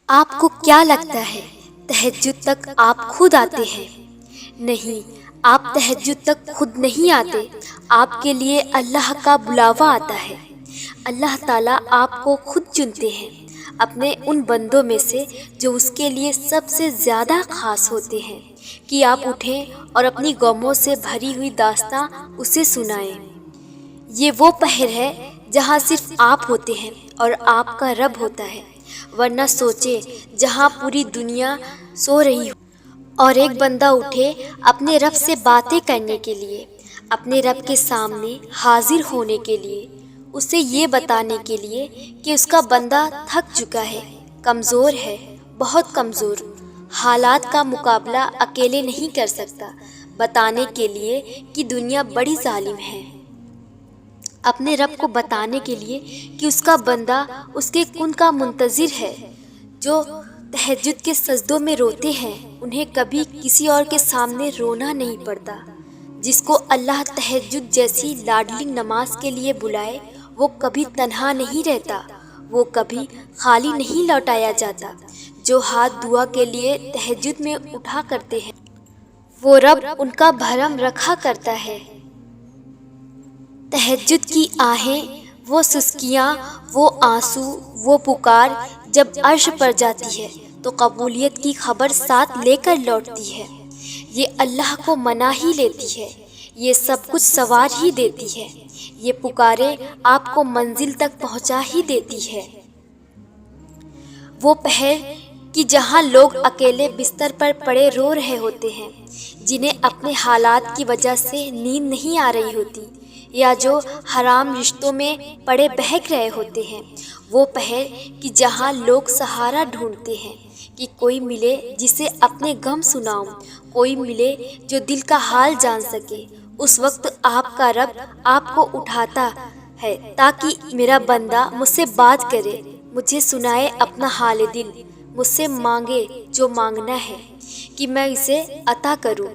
آپ کو کیا لگتا ہے تہجد تک آپ خود آتے ہیں؟ نہیں، آپ تہجد تک خود نہیں آتے، آپ کے لیے اللہ کا بلاوا آتا ہے۔ اللہ تعالیٰ آپ کو خود چنتے ہیں اپنے ان بندوں میں سے جو اس کے لیے سب سے زیادہ خاص ہوتے ہیں کہ آپ اٹھیں اور اپنی غموں سے بھری ہوئی داستاں اسے سنائیں۔ یہ وہ پہر ہے جہاں صرف آپ ہوتے ہیں اور آپ کا رب ہوتا ہے، ورنہ سوچے جہاں پوری دنیا سو رہی ہو اور ایک بندہ اٹھے اپنے رب سے باتیں کرنے کے لیے، اپنے رب کے سامنے حاضر ہونے کے لیے، اسے یہ بتانے کے لیے کہ اس کا بندہ تھک چکا ہے، کمزور ہے، بہت کمزور، حالات کا مقابلہ اکیلے نہیں کر سکتا، بتانے کے لیے کہ دنیا بڑی ظالم ہے، اپنے رب کو بتانے کے لیے کہ اس کا بندہ اس کے کن کا منتظر ہے۔ جو تہجد کے سجدوں میں روتے ہیں انہیں کبھی کسی اور کے سامنے رونا نہیں پڑتا۔ جس کو اللہ تہجد جیسی لاڈلی نماز کے لیے بلائے وہ کبھی تنہا نہیں رہتا، وہ کبھی خالی نہیں لوٹایا جاتا۔ جو ہاتھ دعا کے لیے تہجد میں اٹھا کرتے ہیں وہ رب ان کا بھرم رکھا کرتا ہے۔ تہجد کی آہیں، وہ سسکیاں، وہ آنسو، وہ پکار جب عرش پر جاتی ہے تو قبولیت کی خبر ساتھ لے کر لوٹتی ہے۔ یہ اللہ کو منا ہی لیتی ہے، یہ سب کچھ سنوار ہی دیتی ہے، یہ پکاریں آپ کو منزل تک پہنچا ہی دیتی ہے۔ وہ پہر کہ جہاں لوگ اکیلے بستر پر پڑے رو رہے ہوتے ہیں، جنہیں اپنے حالات کی وجہ سے نیند نہیں آ رہی ہوتی، یا جو حرام رشتوں میں پڑے بہک رہے ہوتے ہیں۔ وہ پہر کہ جہاں لوگ سہارا ڈھونڈتے ہیں کہ کوئی ملے جسے اپنے غم سناؤں، کوئی ملے جو دل کا حال جان سکے۔ اس وقت آپ کا رب آپ کو اٹھاتا ہے تاکہ میرا بندہ مجھ سے بات کرے، مجھے سنائے اپنا حال دل، مجھ سے مانگے جو مانگنا ہے کہ میں اسے عطا کروں،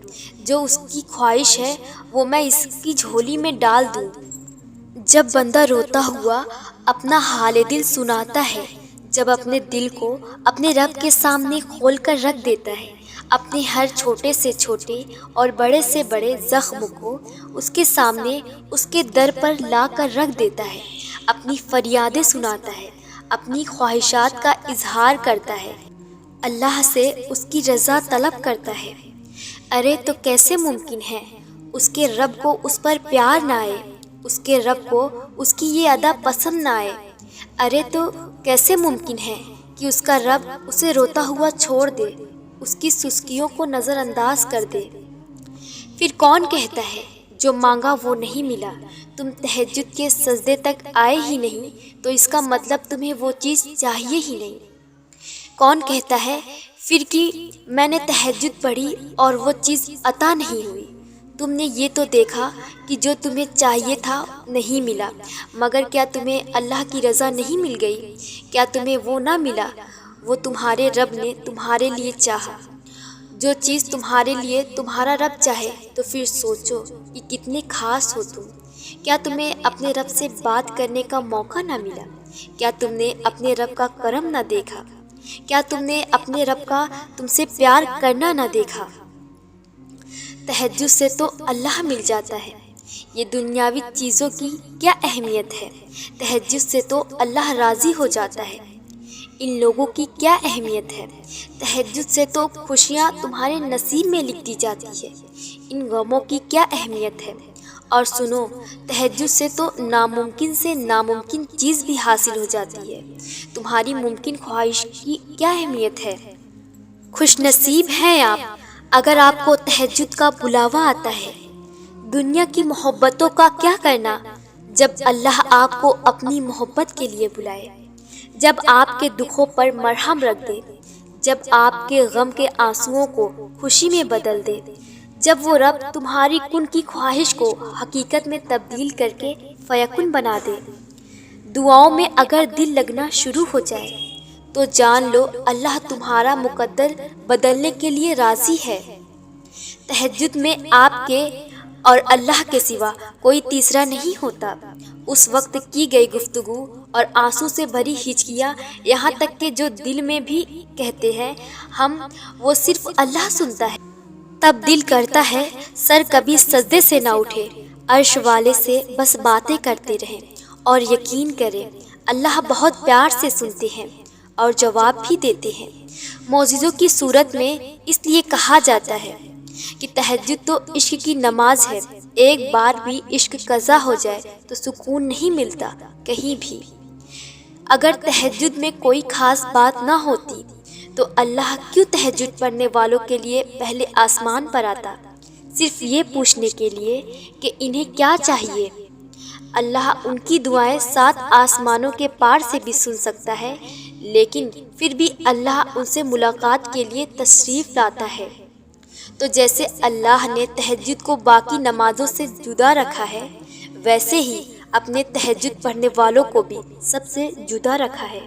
جو اس کی خواہش ہے وہ میں اس کی جھولی میں ڈال دوں۔ جب بندہ روتا ہوا اپنا حال دل سناتا ہے، جب اپنے دل کو اپنے رب کے سامنے کھول کر رکھ دیتا ہے، اپنے ہر چھوٹے سے چھوٹے اور بڑے سے بڑے زخم کو اس کے سامنے اس کے در پر لا کر رکھ دیتا ہے، اپنی فریادیں سناتا ہے، اپنی خواہشات کا اظہار کرتا ہے، اللہ سے اس کی رضا طلب کرتا ہے۔ ارے تو کیسے ممکن ہے اس کے رب کو اس پر پیار نہ آئے، اس کے رب کو اس کی یہ ادا پسند نہ آئے؟ ارے تو کیسے ممکن ہے کہ اس کا رب اسے روتا ہوا چھوڑ دے، اس کی سسکیوں کو نظر انداز کر دے؟ پھر کون کہتا ہے جو مانگا وہ نہیں ملا؟ تم تہجد کے سجدے تک آئے ہی نہیں تو اس کا مطلب تمہیں وہ چیز چاہیے ہی نہیں۔ کون کہتا ہے پھر کہ میں نے تہجد پڑھی اور وہ چیز عطا نہیں ہوئی؟ تم نے یہ تو دیکھا کہ جو تمہیں چاہیے تھا نہیں ملا، مگر کیا تمہیں اللہ کی رضا نہیں مل گئی؟ کیا تمہیں وہ نہ ملا وہ تمہارے رب نے تمہارے لیے چاہا؟ جو چیز تمہارے لیے تمہارا رب چاہے تو پھر سوچو کہ کتنے خاص ہو تم۔ کیا تمہیں اپنے رب سے بات کرنے کا موقع نہ ملا؟ کیا تم نے اپنے رب کا کرم نہ دیکھا؟ کیا تم نے اپنے رب کا تم سے پیار کرنا نہ دیکھا؟ تہجد سے تو اللہ مل جاتا ہے، یہ دنیاوی چیزوں کی کیا اہمیت ہے؟ تہجد سے تو اللہ راضی ہو جاتا ہے، ان لوگوں کی کیا اہمیت ہے؟ تہجد سے تو خوشیاں تمہارے نصیب میں لکھ دی جاتی ہے، ان غموں کی کیا اہمیت ہے؟ اور سنو، تہجد سے تو ناممکن سے ناممکن چیز بھی حاصل ہو جاتی ہے، تمہاری ممکن خواہش کی کیا اہمیت ہے؟ خوش نصیب ہیں آپ اگر آپ کو تہجد کا بلاوا آتا ہے۔ دنیا کی محبتوں کا کیا کرنا جب اللہ آپ کو اپنی محبت کے لیے بلائے، جب آپ کے دکھوں پر مرہم رکھ دے، جب آپ کے غم کے آنسوؤں کو خوشی میں بدل دے، جب وہ رب تمہاری کن کی خواہش کو حقیقت میں تبدیل کر کے فیکن بنا دے۔ دعاؤں میں اگر دل لگنا شروع ہو جائے تو جان لو اللہ تمہارا مقدر بدلنے کے لیے راضی ہے۔ تہجد میں آپ کے اور اللہ کے سوا کوئی تیسرا نہیں ہوتا۔ اس وقت کی گئی گفتگو اور آنسو سے بھری ہچکیاں، یہاں تک کہ جو دل میں بھی کہتے ہیں ہم، وہ صرف اللہ سنتا ہے۔ تب دل کرتا ہے سر کبھی سجدے سے نہ اٹھے، عرش والے سے بس باتیں کرتے رہیں، اور یقین کریں اللہ بہت پیار سے سنتے ہیں اور جواب بھی دیتے ہیں۔ معجزوں کی صورت میں اس لیے کہا جاتا ہے کہ تہجد تو عشق کی نماز ہے۔ ایک بار بھی عشق قضا ہو جائے تو سکون نہیں ملتا کہیں بھی۔ اگر تہجد میں کوئی خاص بات نہ ہوتی تو اللہ کیوں تہجد پڑھنے والوں کے لیے پہلے آسمان پر آتا، صرف یہ پوچھنے کے لیے کہ انہیں کیا چاہیے؟ اللہ ان کی دعائیں 7 آسمانوں کے پار سے بھی سن سکتا ہے، لیکن پھر بھی اللہ ان سے ملاقات کے لیے تشریف لاتا ہے۔ تو جیسے اللہ نے تہجد کو باقی نمازوں سے جدا رکھا ہے، ویسے ہی اپنے تہجد پڑھنے والوں کو بھی سب سے جدا رکھا ہے۔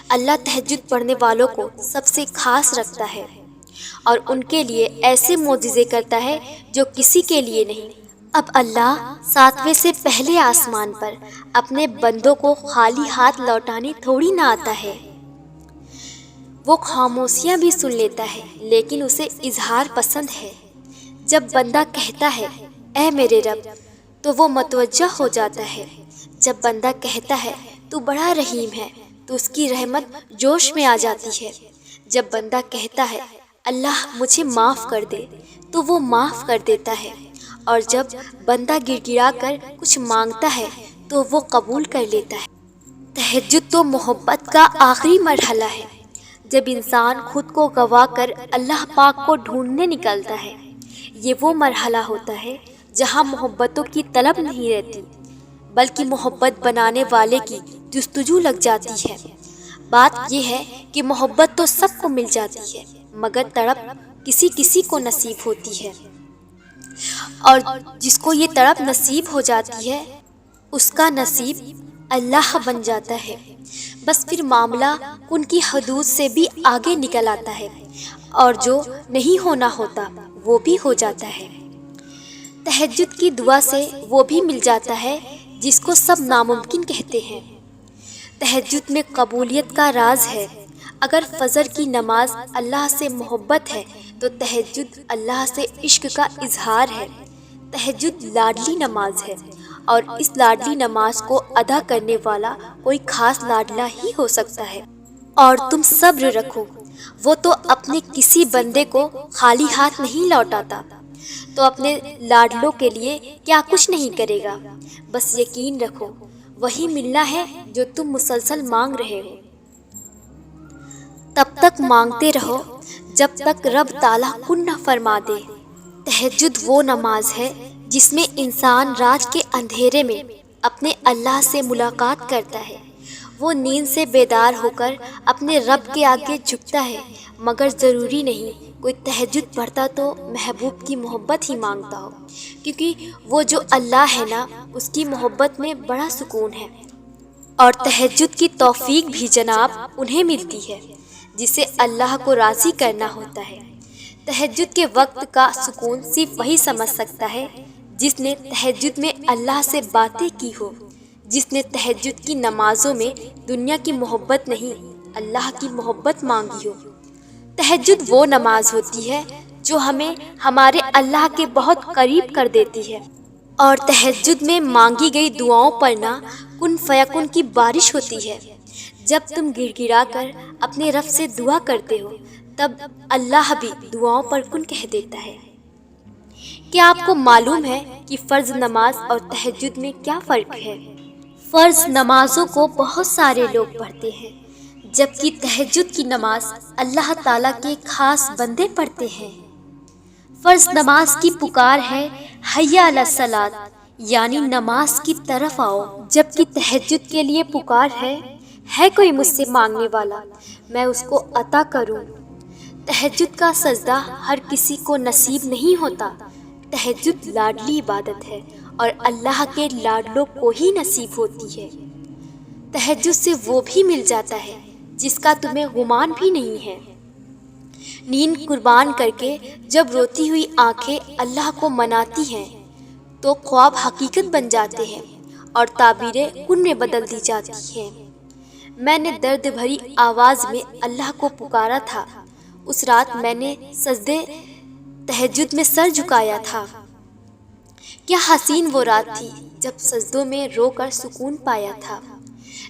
اللہ تہجد پڑھنے والوں کو سب سے خاص رکھتا ہے اور ان کے لیے ایسے معجزے کرتا ہے جو کسی کے لیے نہیں۔ اب اللہ 7ویں سے پہلے آسمان پر اپنے بندوں کو خالی ہاتھ لوٹانے تھوڑی نہ آتا ہے۔ وہ خاموشیاں بھی سن لیتا ہے، لیکن اسے اظہار پسند ہے۔ جب بندہ کہتا ہے اے میرے رب، تو وہ متوجہ ہو جاتا ہے۔ جب بندہ کہتا ہے تو بڑا رحیم ہے، تو اس کی رحمت جوش میں آ جاتی ہے۔ جب بندہ کہتا ہے اللہ مجھے معاف کر دے، تو وہ معاف کر دیتا ہے، اور جب بندہ گڑ گڑا کر کچھ مانگتا ہے تو وہ قبول کر لیتا ہے۔ تہجد تو محبت کا آخری مرحلہ ہے، جب انسان خود کو گنوا کر اللہ پاک کو ڈھونڈنے نکلتا ہے۔ یہ وہ مرحلہ ہوتا ہے جہاں محبتوں کی طلب نہیں رہتی، بلکہ محبت بنانے والے کی جستجو لگ جاتی ہے۔ بات یہ ہے کہ محبت تو سب کو مل جاتی ہے، مگر تڑپ کسی کسی کو نصیب ہوتی ہے، اور جس کو یہ تڑپ نصیب ہو جاتی ہے اس کا نصیب اللہ بن جاتا ہے۔ بس پھر معاملہ ان کی حدود سے بھی آگے نکل آتا ہے، اور جو نہیں ہونا ہوتا وہ بھی ہو جاتا ہے۔ تہجد کی دعا سے وہ بھی مل جاتا ہے جس کو سب ناممکن کہتے ہیں۔ تہجد میں قبولیت کا راز ہے۔ اگر فجر کی نماز اللہ سے محبت ہے تو تہجد اللہ سے عشق کا اظہار ہے۔ تہجد لاڈلی نماز ہے، اور اس لاڈلی نماز کو ادا کرنے والا کوئی خاص لاڈلا ہی ہو سکتا ہے۔ اور تم صبر رکھو، وہ تو اپنے کسی بندے کو خالی ہاتھ نہیں لوٹاتا، تو اپنے لاڈلوں کے لیے کیا کچھ نہیں کرے گا۔ بس یقین رکھو وہی ملنا ہے جو تم مسلسل مانگ رہے ہو۔ تب تک مانگتے رہو جب تک رب تعالیٰ کن نہ فرما دے۔ تہجد وہ نماز ہے جس میں انسان رات کے اندھیرے میں اپنے اللہ سے ملاقات کرتا ہے۔ وہ نیند سے بیدار ہو کر اپنے رب کے آگے جھکتا ہے، مگر ضروری نہیں کوئی تہجد پڑھتا تو محبوب کی محبت ہی مانگتا ہو، کیونکہ وہ جو اللہ ہے نا، اس کی محبت میں بڑا سکون ہے۔ اور تہجد کی توفیق بھی جناب انہیں ملتی ہے جسے اللہ کو راضی کرنا ہوتا ہے۔ تہجد کے وقت کا سکون صرف وہی سمجھ سکتا ہے جس نے تہجد میں اللہ سے باتیں کی ہو، جس نے تہجد کی نمازوں میں دنیا کی محبت نہیں اللہ کی محبت مانگی ہو۔ تہجد وہ نماز ہوتی ہے جو ہمیں ہمارے اللہ کے بہت قریب کر دیتی ہے، اور تہجد میں مانگی گئی دعاؤں پر نہ کن فیکن کی بارش ہوتی ہے۔ جب تم گڑ گڑا کر اپنے رب سے دعا کرتے ہو تب اللہ بھی دعاؤں پر کن کہہ دیتا ہے۔ کیا آپ کو معلوم ہے کہ فرض نماز اور تہجد میں کیا فرق ہے؟ فرض نمازوں کو بہت سارے لوگ پڑھتے ہیں، جبکہ تہجد کی نماز اللہ تعالیٰ کے خاص بندے پڑھتے ہیں۔ فرض نماز کی پکار ہے حیا علی الصلاۃ، یعنی نماز کی طرف آؤ، جبکہ تہجد کے لیے پکار ہے کوئی مجھ سے مانگنے والا، میں اس کو عطا کروں۔ تہجد کا سجدہ ہر کسی کو نصیب نہیں ہوتا۔ تہجد لاڈلی عبادت ہے اور اللہ کے لاڈلوں کو ہی نصیب ہوتی ہے۔ تہجد سے وہ بھی مل جاتا ہے جس کا تمہیں گمان بھی نہیں ہے۔ نیند قربان کر کے جب روتی ہوئی آنکھیں اللہ کو مناتی ہیں تو خواب حقیقت بن جاتے ہیں اور تعبیریں کن میں بدل دی جاتی ہیں۔ میں نے درد بھری آواز میں اللہ کو پکارا تھا۔ اس رات میں نے سجدے تہجد میں سر جھکایا تھا۔ کیا حسین وہ رات تھی جب سجدوں میں رو کر سکون پایا تھا۔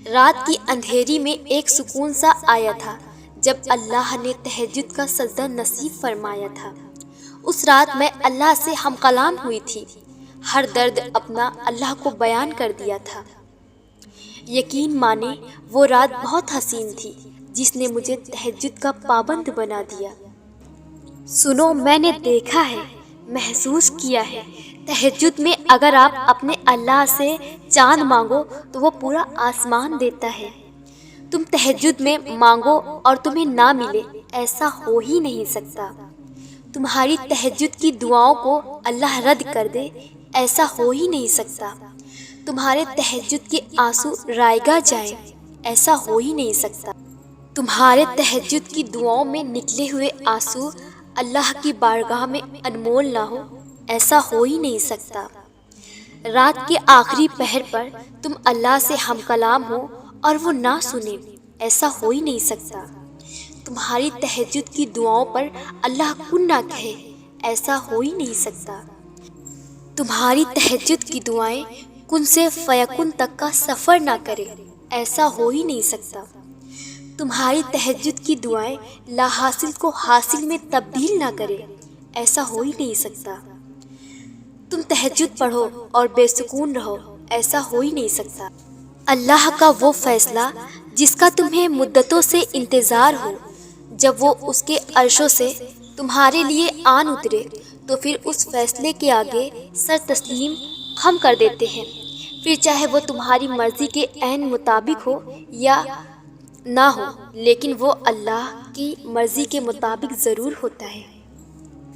رات کی اندھیری میں ایک سکون سا آیا تھا جب اللہ نے تہجد کا سجدہ نصیب فرمایا تھا۔ اس رات میں اللہ سے ہم کلام ہوئی تھی، ہر درد اپنا اللہ کو بیان کر دیا تھا۔ یقین مانے وہ رات بہت حسین تھی جس نے مجھے تہجد کا پابند بنا دیا۔ سنو، میں نے دیکھا ہے، محسوس کیا ہے، تہجد میں اگر آپ اپنے اللہ سے چاند مانگو تو وہ پورا آسمان دیتا ہے۔ تم تہجد میں مانگو اور تمہیں نہ ملے، ایسا ہو ہی نہیں سکتا۔ تمہاری تہجد کی دعاؤں کو اللہ رد کر دے، ایسا ہو ہی نہیں سکتا۔ تمہارے تہجد کے آنسو رائگاں جائیں، ایسا ہو ہی نہیں سکتا۔ تمہارے تہجد کی دعاؤں میں نکلے ہوئے آنسو اللہ کی بارگاہ میں انمول نہ ہو، ایسا ہو ہی نہیں سکتا۔ رات کے آخری پہر پر تم اللہ سے ہم کلام ہو اور وہ نہ سنے، ایسا ہو ہی نہیں سکتا۔ تمہاری تہجد کی دعاؤں پر اللہ کن نہ کہے، ایسا ہو ہی نہیں سکتا۔ تمہاری تہجد کی دعائیں کن سے فیکن تک کا سفر نہ کرے، ایسا ہو ہی نہیں سکتا۔ تمہاری تہجد کی دعائیں لا حاصل کو حاصل میں تبدیل نہ کرے، ایسا ہو ہی نہیں سکتا۔ تم تہجد پڑھو اور بے سکون رہو، ایسا ہو ہی نہیں سکتا۔ اللہ کا وہ فیصلہ جس کا تمہیں مدتوں سے انتظار ہو، جب وہ اس کے عرشوں سے تمہارے لیے آن اترے تو پھر اس فیصلے کے آگے سر تسلیم خم کر دیتے ہیں، پھر چاہے وہ تمہاری مرضی کے عین مطابق ہو یا نہ ہو، لیکن وہ اللہ کی مرضی کے مطابق ضرور ہوتا ہے۔